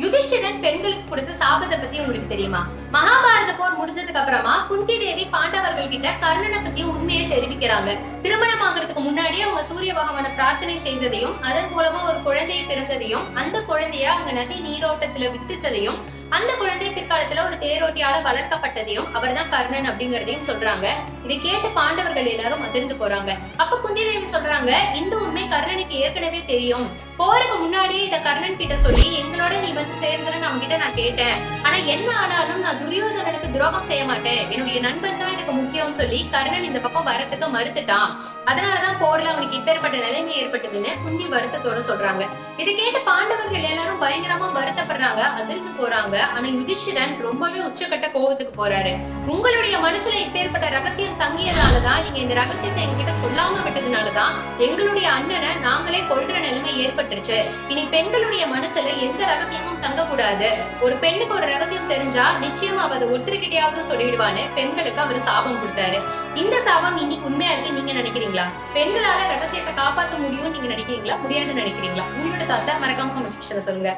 யுதிஷ்டிரன் பெண்களுக்கு கொடுத்த சாபத்தை பத்தி உங்களுக்கு தெரியுமா? மகாபாரத போர் முடிஞ்சதுக்கு அப்புறமா குந்தி தேவி பாண்டவர்கள் கிட்ட கர்ணனை பத்தி உண்மையை தெரிவிக்கிறாங்க. திருமணம் ஆகிறதுக்கு முன்னாடி அவங்க சூரிய பகவானை பிரார்த்தனை செய்ததையும் அதன் மூலமா ஒரு குழந்தை பிறந்ததையும் அந்த குழந்தைய அவங்க நதி நீரோட்டத்துல விட்டுத்ததையும் அந்த குழந்தை பிற்காலத்துல ஒரு தேரோட்டியால வளர்க்கப்பட்டதையும் அவர் தான் கர்ணன் அப்படிங்கறதையும் சொல்றாங்க. இதை கேட்டு பாண்டவர்கள் எல்லாரும் அதிர்ந்து போறாங்க. அப்ப குந்தி தேவி சொல்றாங்க, இந்த உண்மை கர்ணனுக்கு ஏற்கனவே தெரியும். போருக்கு முன்னாடியே இத கர்ணன் கிட்ட சொல்லி எங்களோட நீ வந்து சேர்ந்துன்னு அவங்க கிட்ட நான் கேட்டேன். ஆனா என்ன ஆனாலும் நான் துரியோதனனுக்கு துரோகம் செய்ய மாட்டேன், என்னுடைய நண்பன் தான் எனக்கு முக்கியம்னு சொல்லி கர்ணன் இந்த பக்கம் வரத்துக்கு மறுத்துட்டான். அதனாலதான் போர்ல அவனுக்கு இப்பேற்பட்ட நிலைமை ஏற்பட்டதுன்னு குந்தி வருத்தத்தோட சொல்றாங்க. இதை கேட்டு பாண்டவர்கள் எல்லாரும் பயங்கரமா வருத்தப்படுறாங்க, அதிர்ந்து போறாங்க. ஆனா யுதிஷ்டிரன் ரொம்பவே உச்சக்கட்ட கோபத்துக்கு போறாரு. உங்களுடைய மனசுல இப்பேற்பட்ட ரகசியம் தங்கியதாலதான், நீங்க இந்த ரகசியத்தை எங்ககிட்ட சொல்லாம விட்டதுனாலதான் எங்களுடைய அண்ணனை நாங்களே கொல்ற நிலைமை ஏற்பட்டுருச்சு. இனி பெண்களுடைய மனசுல எந்த ரகசியமும் தங்க கூடாது. ஒரு பெண்ணுக்கு ஒரு ரகசியம் தெரிஞ்சா நிச்சயமா அவ அதை ஒருத்தருக்கிட்டையாவது சொல்லிடுவான்னு பெண்களுக்கு அவர் சாபம் கொடுத்தாரு. இந்த சாபம் இன்னைக்கு உண்மையா இருக்கு நீங்க நினைக்கிறீங்களா? பெண்களால ரகசியத்தை காப்பாற்ற முடியும்னு நீங்க நினைக்கிறீங்களா, முடியாதுன்னு நினைக்கிறீங்களா? உங்களோட தாத்தா மறக்காம கமெண்ட் செக்ஷன்ல சொல்லுங்க.